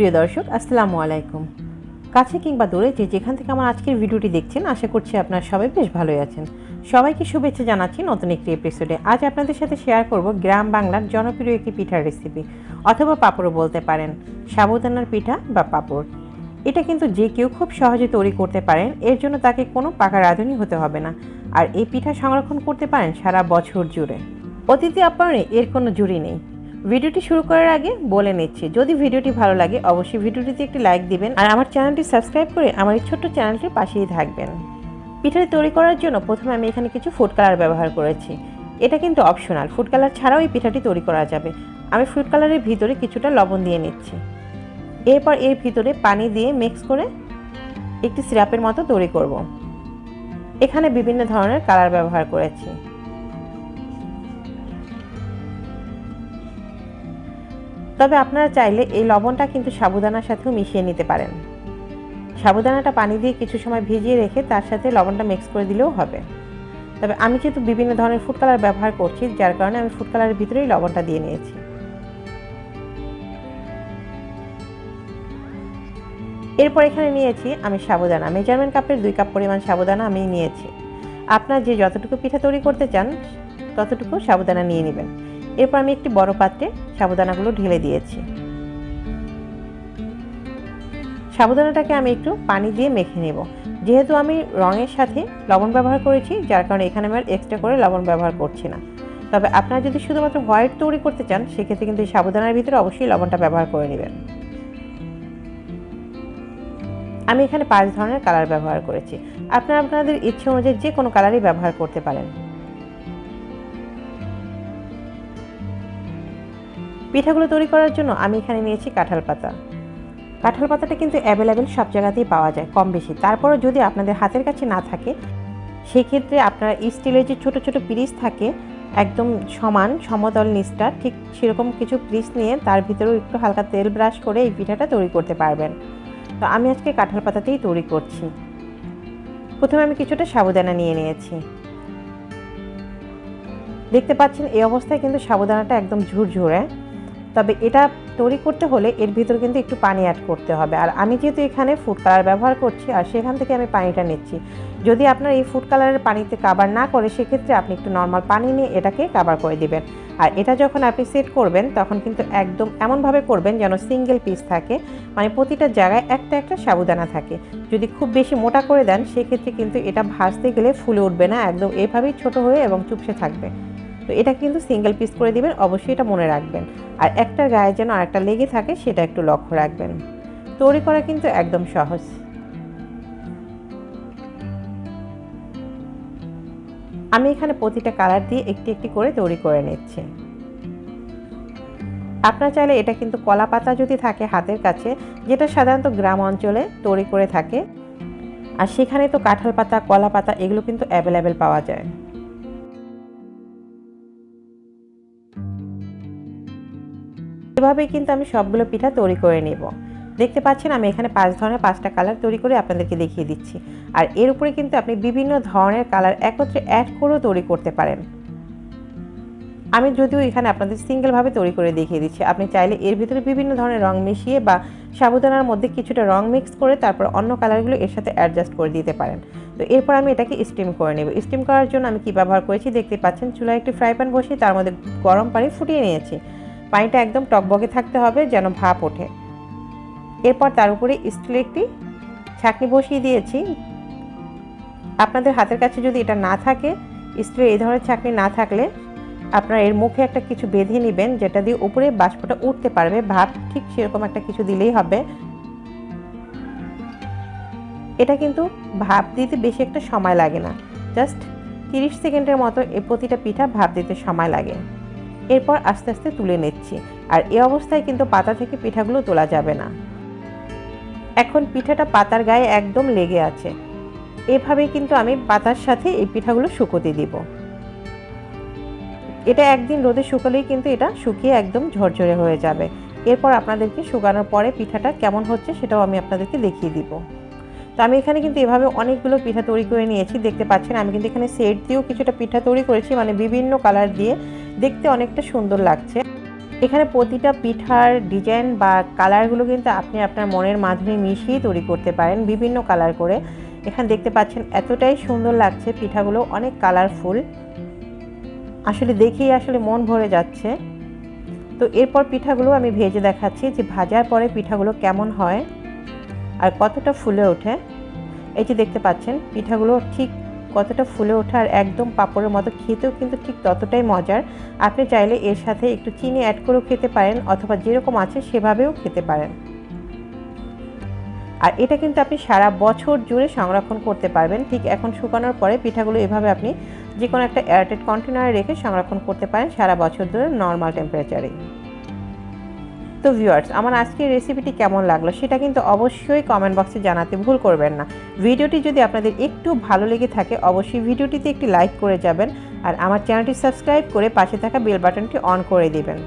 প্রিয় দর্শক আসসালামু আলাইকুম। কাছে কিংবা দূরে যেখান থেকে আমার আজকের ভিডিওটি দেখছেন, আশা করছি আপনারা সবাই বেশ ভালোই আছেন। সবাইকে শুভেচ্ছা জানাচ্ছি নতুন একটি এপিসোডে। আজ আপনাদের সাথে শেয়ার করব গ্রাম বাংলার জনপ্রিয় একটি পিঠার রেসিপি, অথবা পাঁপড়ও বলতে পারেন, সাবুদানার পিঠা বা পাঁপড়। এটা কিন্তু যে কেউ খুব সহজে তৈরি করতে পারেন, এর জন্য তাকে কোনো পাকা রাঁধুনি হতে হবে না। আর এই পিঠা সংরক্ষণ করতে পারেন সারা বছর জুড়ে। অতিথি আপ্যায়নে এর কোনো জুড়ি নেই। ভিডিওটি শুরু করার আগে বলে নিচ্ছি, যদি ভিডিওটি ভালো লাগে অবশ্যই ভিডিওটিতে একটি লাইক দিবেন, আর আমার চ্যানেলটি সাবস্ক্রাইব করে আমার এই ছোট্ট চ্যানেলটির পাশেই থাকবেন। পিঠাটি তৈরি করার জন্য প্রথমে আমি এখানে কিছু ফুড কালার ব্যবহার করেছি। এটা কিন্তু অপশনাল, ফুড কালার ছাড়াও এই পিঠাটি তৈরি করা যাবে। আমি ফুড কালারের ভিতরে কিছুটা লবণ দিয়ে নিচ্ছি। এরপর এর ভিতরে পানি দিয়ে মিক্স করে একটি সিরাপের মতো তৈরি করব। এখানে বিভিন্ন ধরনের কালার ব্যবহার করেছি। তবে আপনারা চাইলে এই লবণটা কিন্তু সাবুদানার সাথেও মিশিয়ে নিতে পারেন। সাবুদানাটা পানি দিয়ে কিছু সময় ভিজিয়ে রেখে তার সাথে লবণটা মিক্স করে দিলেও হবে। তবে আমি যেহেতু বিভিন্ন ধরনের ফুড কালার ব্যবহার করছি, যার কারণে আমি ফুড কালারের ভিতরেই লবণটা দিয়ে নিয়েছি। এরপর এখানে নিয়েছি আমি সাবুদানা, মেজারমেন্ট কাপের 2 কাপ পরিমাণ সাবুদানা আমি নিয়েছি। আপনার যে যতটুকু পিঠা তৈরি করতে চান ততটুকু সাবুদানা নিয়ে নেবেন। এরপর আমি একটি বড় পাত্রে সাবুদানাগুলো ঢেলে দিয়েছি। সাবুদানাটাকে আমি একটু পানি দিয়ে মেখে নেব। যেহেতু আমি রঙের সাথে লবণ ব্যবহার করেছি, যার কারণে এখানে আমি আর এক্সট্রা করে লবণ ব্যবহার করছি না। তবে আপনারা যদি শুধুমাত্র হোয়াইট তৈরি করতে চান, সেক্ষেত্রে কিন্তু এই সাবুদানার ভিতরে অবশ্যই লবণটা ব্যবহার করে নেবেন। আমি এখানে 5 ধরনের কালার ব্যবহার করেছি। আপনারা আপনাদের ইচ্ছে অনুযায়ী যে কোনো কালারই ব্যবহার করতে পারেন। পিঠাগুলো তৈরি করার জন্য আমি এখানে নিয়েছি কাঁঠাল পাতা। কাঁঠাল পাতাটা কিন্তু অ্যাভেলেবেল সব জায়গাতেই পাওয়া যায় কম বেশি। তারপরও যদি আপনাদের হাতের কাছে না থাকে, সেক্ষেত্রে আপনারা স্টিলের যে ছোট ছোট পিস থাকে, একদম সমান সমতল নিচটা, ঠিক সেরকম কিছু পিস নিয়ে তার ভিতরেও একটু হালকা তেল ব্রাশ করে এই পিঠাটা তৈরি করতে পারবেন। তো আমি আজকে কাঁঠাল পাতাতেই তৈরি করছি। প্রথমে আমি কিছুটা সাবুদানা নিয়ে নিয়েছি। দেখতে পাচ্ছেন এই অবস্থায় কিন্তু সাবুদানাটা একদম ঝুরঝুরে। তবে এটা তৈরি করতে হলে এর ভিতরে কিন্তু একটু পানি অ্যাড করতে হবে। আর আমি যেহেতু এখানে ফুড কালার ব্যবহার করছি, আর সেখান থেকে আমি পানিটা নিচ্ছি। যদি আপনার এই ফুড কালারের পানিতে কাভার না করে, সেক্ষেত্রে আপনি একটু নর্মাল পানি নিয়ে এটাকে কাভার করে দিবেন। আর এটা যখন আপনি সেট করবেন, তখন কিন্তু একদম এমনভাবে করবেন যেন সিঙ্গেল পিস থাকে, মানে প্রতিটা জায়গায় একটা একটা সাবুদানা থাকে। যদি খুব বেশি মোটা করে দেন, সেক্ষেত্রে কিন্তু এটা ভাজতে গেলে ফুলে উঠবে না, একদম এভাবেই ছোট হয়ে এবং চুপসে থাকবে। তো এটা কিন্তু সিঙ্গেল পিস করে দিবেন, অবশ্যই এটা মনে রাখবেন। আর একটার গায়ে যেন আরেকটা লেগে থাকে, সেটা একটু লক্ষ্য রাখবেন। তৈরি করা কিন্তু একদম সহজ। আমি এখানে প্রতিটা কালার দিয়ে একটি একটি করে তৈরি করে নিচ্ছি। আপনারা চাইলে এটা কিন্তু কলা পাতা যদি থাকে হাতের কাছে, যেটা সাধারণত গ্রাম অঞ্চলে তৈরি করে থাকে, আর সেখানে তো কাঁঠাল পাতা, কলা পাতা এগুলো কিন্তু অ্যাভেলেবেল পাওয়া যায়। এভাবেই কিন্তু আমি সবগুলো পিঠা তৈরি করে নেব। দেখতে পাচ্ছেন আমি এখানে 5 ধরনের 5টা কালার তৈরি করে আপনাদেরকে দেখিয়ে দিচ্ছি। আর এর উপরে কিন্তু আপনি বিভিন্ন ধরনের কালার একত্রে অ্যাড করেও তৈরি করতে পারেন। আমি যদিও এখানে আপনাদের সিঙ্গেলভাবে তৈরি করে দেখিয়ে দিচ্ছি। আপনি চাইলে এর ভিতরে বিভিন্ন ধরনের রং মিশিয়ে বা সাবুদানার মধ্যে কিছুটা রং মিক্স করে তারপর অন্য কালারগুলো এর সাথে অ্যাডজাস্ট করে দিতে পারেন। তো এরপর আমি এটাকে স্টিম করে নেব। স্টিম করার জন্য আমি কি ব্যবহার করেছি দেখতে পাচ্ছেন, চুলায় একটি ফ্রাই প্যান বসিয়ে তার মধ্যে গরম পানি ফুটিয়ে নিয়েছি। পানিটা একদম টকবকে থাকতে হবে যেন ভাপ ওঠে। এরপর তার উপরে স্টিলের একটি ছাঁকনি বসিয়ে দিয়েছি। আপনাদের হাতের কাছে যদি এটা না থাকে, স্টিলের এই ধরনের ছাঁকনি না থাকলে আপনারা এর মুখে একটা কিছু বেঁধে নেবেন, যেটা দিয়ে উপরে বাষ্পটা উঠতে পারবে, ভাপ ঠিক সেরকম একটা কিছু দিলেই হবে। এটা কিন্তু ভাপ দিতে বেশি একটা সময় লাগে না, জাস্ট 30 সেকেন্ডের মতো এই প্রতিটা পিঠা ভাপ দিতে সময় লাগে। এরপর আস্তে আস্তে তুলে নিচ্ছি। আর এই অবস্থায় কিন্তু পাতা থেকে পিঠাগুলো তোলা যাবে না। এখন পিঠাটা পাতার গায়ে একদম লেগে আছে, এভাবেই কিন্তু আমি পাতার সাথে এই পিঠাগুলো শুকোতে দিব। এটা একদিন রোদে শুকালেই কিন্তু এটা শুকিয়ে একদম ঝরঝরে হয়ে যাবে। এরপর আপনাদেরকে শুকানোর পরে পিঠাটা কেমন হচ্ছে সেটাও আমি আপনাদেরকে দেখিয়ে দিব। তো আমি এখানে কিন্তু এভাবে অনেকগুলো পিঠা তৈরি করে নিয়েছি। দেখতে পাচ্ছেন আমি কিন্তু এখানে সেট দিয়েও কিছুটা পিঠা তৈরি করেছি, মানে বিভিন্ন কালার দিয়ে দেখতে অনেকটা সুন্দর লাগছে। এখানে প্রতিটা পিঠার ডিজাইন বা কালারগুলো কিন্তু আপনি আপনার মনের মাধুরী মিশিয়ে তৈরি করতে পারেন বিভিন্ন কালার করে। এখানে দেখতে পাচ্ছেন এতটাই সুন্দর লাগছে, পিঠাগুলো অনেক কালারফুল, আসলে দেখেই আসলে মন ভরে যাচ্ছে। তো এরপর পিঠাগুলো আমি ভেজে দেখাচ্ছি যে ভাজার পরে পিঠাগুলো কেমন হয় আর কতটা ফুলে ওঠে। এই যে দেখতে পাচ্ছেন পিঠাগুলো ঠিক কতটা ফুলে ওঠে আর একদম পাপড়ের মতো, খেতেও কিন্তু ঠিক ততটাই মজার। আপনি চাইলে এর সাথে একটু চিনি অ্যাড করেও খেতে পারেন অথবা যেরকম আছে সেভাবেও খেতে পারেন। আর এটা কিন্তু আপনি সারা বছর জুড়ে সংরক্ষণ করতে পারবেন। ঠিক এখন শুকানোর পরে পিঠাগুলো এভাবে আপনি যে কোনো একটা এয়ারটাইট কন্টেনারে রেখে সংরক্ষণ করতে পারেন সারা বছর ধরে নর্মাল টেম্পারেচারে। তো ভিউয়ার্স, আমার আজকের রেসিপিটি কেমন লাগলো সেটা কিন্তু অবশ্যই কমেন্ট বক্সে জানাতে ভুল করবেন না। ভিডিওটি যদি আপনাদের একটু ভালো লেগে থাকে অবশ্যই ভিডিওটিতে একটি লাইক করে যাবেন আর আমার চ্যানেলটি সাবস্ক্রাইব করে পাশে থাকা বেল বাটনটি অন করে দিবেন।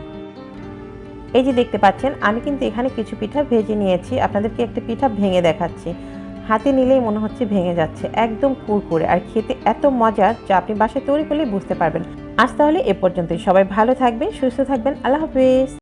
এই যে দেখতে পাচ্ছেন আমি কিন্তু এখানে কিছু পিঠা ভেজে নিয়েছি, আপনাদেরকে একটা পিঠা ভেঙে দেখাচ্ছি। হাতে নিলেই মনে হচ্ছে ভেঙে যাচ্ছে, একদম কুরকুরে আর খেতে এত মজার যা আপনি বাসায় তৈরি করলেই বুঝতে পারবেন। আজ তাহলে এ পর্যন্তই, সবাই ভালো থাকবেন, সুস্থ থাকবেন, আল্লাহ হাফেজ।